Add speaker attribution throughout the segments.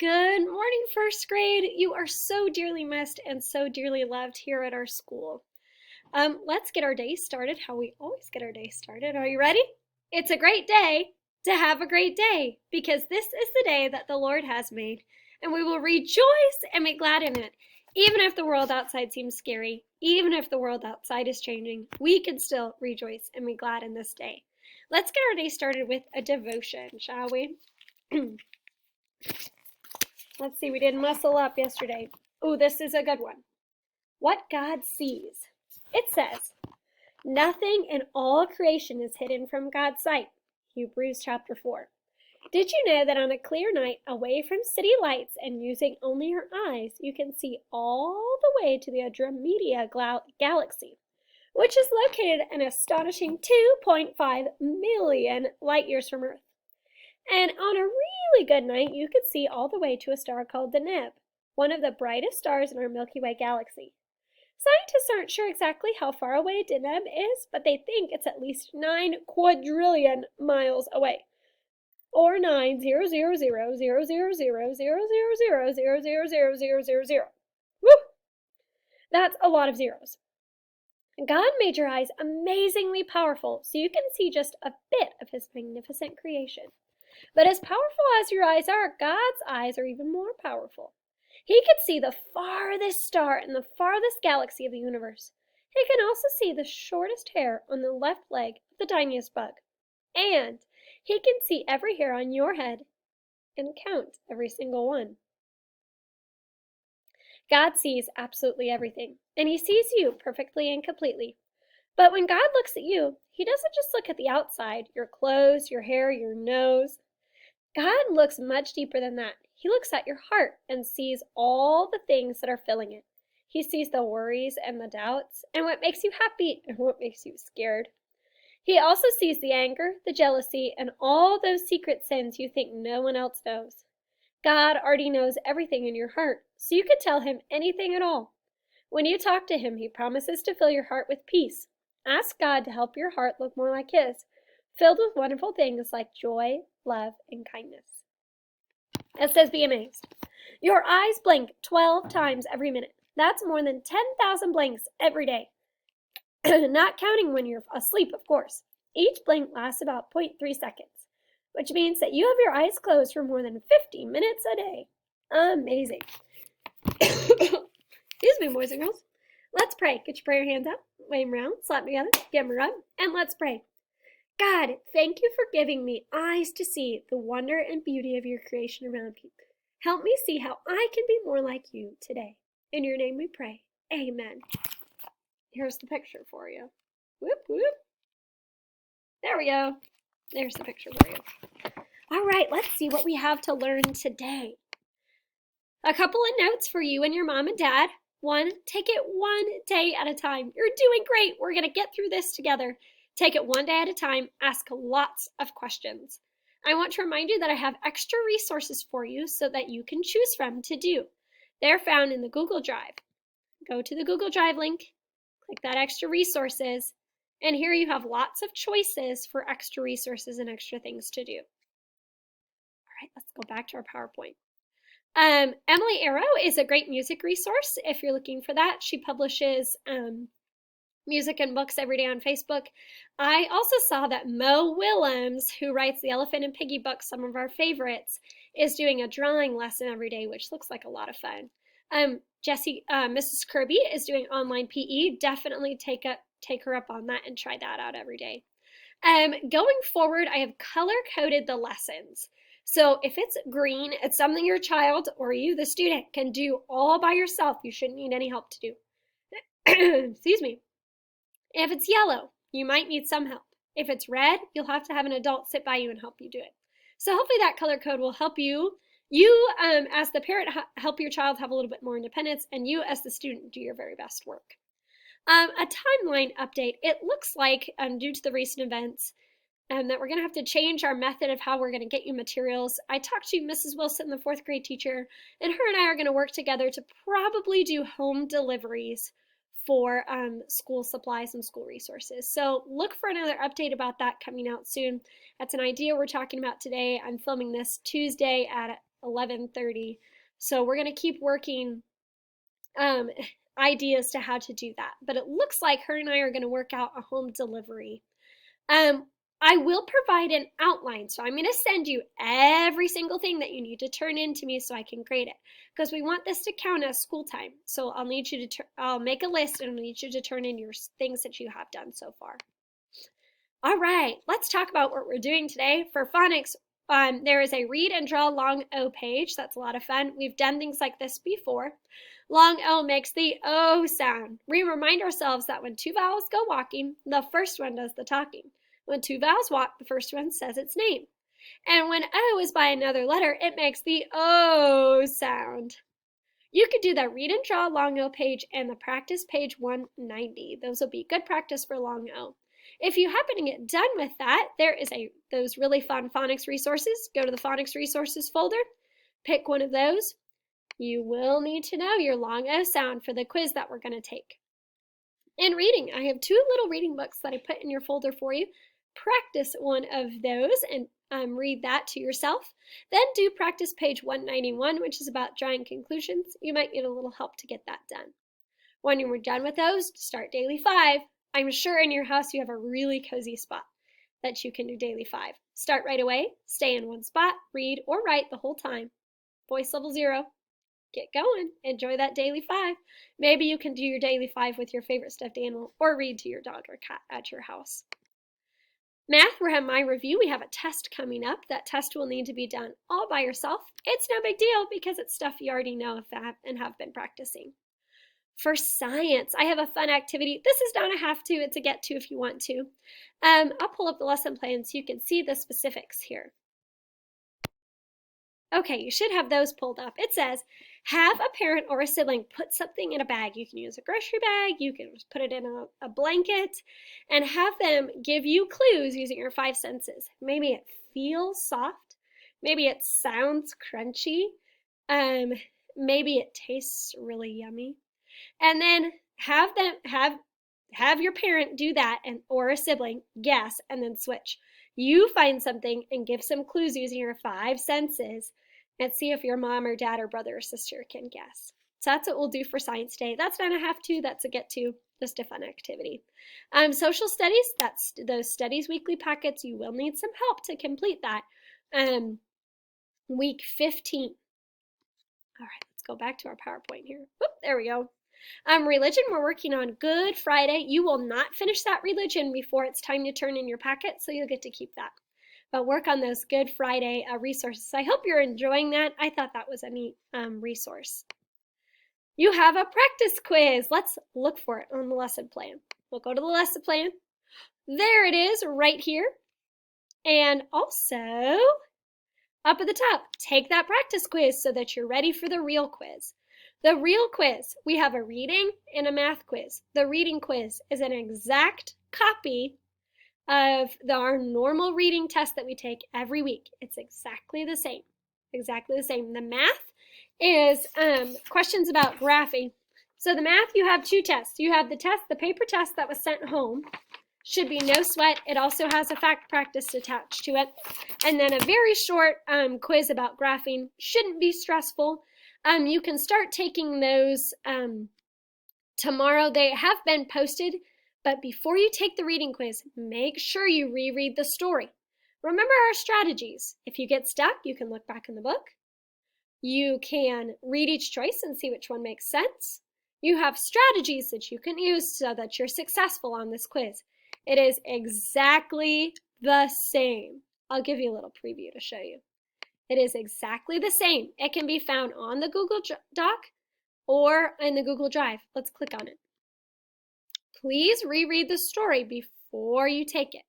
Speaker 1: Good morning, first grade. You are so dearly missed and so dearly loved here at our school. Let's get our day started how we always get our day started. Are you ready? It's a great day to have a great day because this is the day that the Lord has made, and we will rejoice and be glad in it. Even if the world outside seems scary, even if the world outside is changing, we can still rejoice and be glad in this day. Let's get our day started with a devotion, shall we? Let's see, we didn't muscle up yesterday. Oh, this is a good one. What God sees. It says, nothing in all creation is hidden from God's sight. Hebrews chapter 4. Did you know that on a clear night, away from city lights and using only your eyes, you can see all the way to the Andromeda galaxy, which is located an astonishing 2.5 million light years from Earth. And on a really good night, you could see all the way to a star called Deneb, one of the brightest stars in our Milky Way galaxy. Scientists aren't sure exactly how far away Deneb is, but they think it's at least 9 quadrillion miles away, or 9,000,000,000,000,000,000,000,000,000,000,000. Woo! That's a lot of zeros. God made your eyes amazingly powerful, so you can see just a bit of His magnificent creation. But as powerful as your eyes are, God's eyes are even more powerful. He can see the farthest star in the farthest galaxy of the universe. He can also see the shortest hair on the left leg of the tiniest bug. And He can see every hair on your head and count every single one. God sees absolutely everything, and He sees you perfectly and completely. But when God looks at you, He doesn't just look at the outside, your clothes, your hair, your nose. God looks much deeper than that. He looks at your heart and sees all the things that are filling it. He sees the worries and the doubts, and what makes you happy and what makes you scared. He also sees the anger, the jealousy, and all those secret sins you think no one else knows. God already knows everything in your heart, so you can tell Him anything at all. When you talk to Him, He promises to fill your heart with peace. Ask God to help your heart look more like His, filled with wonderful things like joy, love, and kindness. It says, be amazed. Your eyes blink 12 times every minute. That's more than 10,000 blinks every day. Not counting when you're asleep, of course. Each blink lasts about 0.3 seconds, which means that you have your eyes closed for more than 50 minutes a day. Amazing. Excuse me, boys and girls. Let's pray. Get your prayer hands up, wave them around, slap them together, give them a rub, and let's pray. God, thank you for giving me eyes to see the wonder and beauty of your creation around me. Help me see how I can be more like you today. In your name we pray. Amen. Here's the picture for you. Whoop, whoop. There we go. There's the picture for you. All right, let's see what we have to learn today. A couple of notes for you and your mom and dad. One, take it one day at a time. You're doing great. We're going to get through this together. Take it one day at a time. Ask lots of questions. I want to remind you that I have extra resources for you so that you can choose from to do. They're found in the Google Drive. Go to the Google Drive link, click that extra resources, and here you have lots of choices for extra resources and extra things to do. All right, let's go back to our PowerPoint. Emily Arrow is a great music resource if you're looking for that. She publishes music and books every day on Facebook. I also saw that Mo Willems, who writes the Elephant and Piggy books, some of our favorites, is doing a drawing lesson every day, which looks like a lot of fun. Mrs. Kirby is doing online PE. Definitely take her up on that and try that out every day. Going forward, I have color-coded the lessons. So if it's green, it's something your child or you, the student, can do all by yourself. You shouldn't need any help to do. Excuse me. If it's yellow, you might need some help. If it's red, you'll have to have an adult sit by you and help you do it. So hopefully that color code will help you. As the parent, help your child have a little bit more independence, and you as the student do your very best work. A timeline update. It looks like, due to the recent events, that we're going to have to change our method of how we're going to get you materials. I talked to Mrs. Wilson, the 4th grade teacher, and her and I are going to work together to probably do home deliveries for school supplies and school resources. So look for another update about that coming out soon. That's an idea we're talking about today. I'm filming this Tuesday at 11:30. So we're going to keep working ideas to how to do that. But it looks like her and I are going to work out a home delivery. I will provide an outline. So I'm going to send you every single thing that you need to turn in to me so I can grade it, because we want this to count as school time. So I'll need you to, I'll make a list and I'll need you to turn in your things that you have done so far. All right, let's talk about what we're doing today. For phonics, there is a read and draw long O page. That's a lot of fun. We've done things like this before. Long O makes the O sound. We remind ourselves that when two vowels go walking, the first one does the talking. When two vowels walk, the first one says its name. And when O is by another letter, it makes the O sound. You could do that read and draw long O page and the practice page 190. Those will be good practice for long O. If you happen to get done with that, there is those really fun phonics resources. Go to the phonics resources folder, pick one of those. You will need to know your long O sound for the quiz that we're going to take. In reading, I have two little reading books that I put in your folder for you. Practice one of those and read that to yourself. Then do practice page 191, which is about drawing conclusions. You might need a little help to get that done. When you're done with those, start daily 5. I'm sure in your house you have a really cozy spot that you can do daily 5. Start right away, stay in one spot, read or write the whole time. Voice level 0. Get going. Enjoy that daily 5. Maybe you can do your daily 5 with your favorite stuffed animal or read to your dog or cat at your house. Math, we're having my review. We have a test coming up. That test will need to be done all by yourself. It's no big deal because it's stuff you already know and have been practicing. For science, I have a fun activity. This is not a have to, it's a get to if you want to. I'll pull up the lesson plan so you can see the specifics here. Okay, you should have those pulled up. It says, have a parent or a sibling put something in a bag. You can use a grocery bag, you can just put it in a blanket, and have them give you clues using your 5 senses. Maybe it feels soft, maybe it sounds crunchy, maybe it tastes really yummy. And then have your parent do that or a sibling guess and then switch. You find something and give some clues using your 5 senses and see if your mom or dad or brother or sister can guess. So that's what we'll do for Science Day. That's not a have to, that's a get to, just a fun activity. Social studies, that's those studies weekly packets. You will need some help to complete that. Week 15. All right, let's go back to our PowerPoint here. Whoop, there we go. Religion, we're working on Good Friday. You will not finish that religion before it's time to turn in your packet, so you'll get to keep that. But work on those Good Friday resources. I hope you're enjoying that. I thought that was a neat resource. You have a practice quiz. Let's look for it on the lesson plan. We'll go to the lesson plan. There it is right here. And also, up at the top, take that practice quiz so that you're ready for the real quiz. The real quiz, we have a reading and a math quiz. The reading quiz is an exact copy of our normal reading test that we take every week. It's exactly the same. Exactly the same. The math is questions about graphing. So the math, you have 2 tests. You have the test, the paper test that was sent home. Should be no sweat. It also has a fact practice attached to it. And then a very short quiz about graphing. Shouldn't be stressful. You can start taking those tomorrow. They have been posted, but before you take the reading quiz, make sure you reread the story. Remember our strategies. If you get stuck, you can look back in the book. You can read each choice and see which one makes sense. You have strategies that you can use so that you're successful on this quiz. It is exactly the same. I'll give you a little preview to show you. It is exactly the same. It can be found on the Google Doc or in the Google Drive. Let's click on it. Please reread the story before you take it.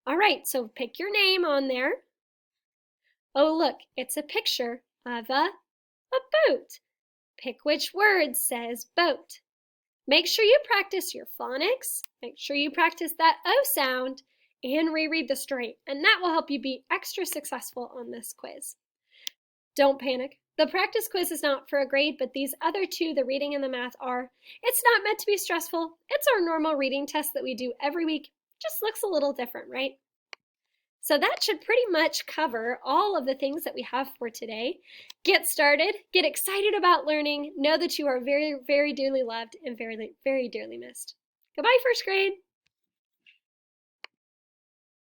Speaker 1: All right, so pick your name on there. Oh, look, it's a picture of a boat. Pick which word says boat. Make sure you practice your phonics. Make sure you practice that O sound and reread the story, and that will help you be extra successful on this quiz. Don't panic. The practice quiz is not for a grade, but these other 2, the reading and the math, are. It's not meant to be stressful. It's our normal reading test that we do every week. Just looks a little different, right? So that should pretty much cover all of the things that we have for today. Get started, get excited about learning, know that you are very, very dearly loved and very, very dearly missed. Goodbye, first grade.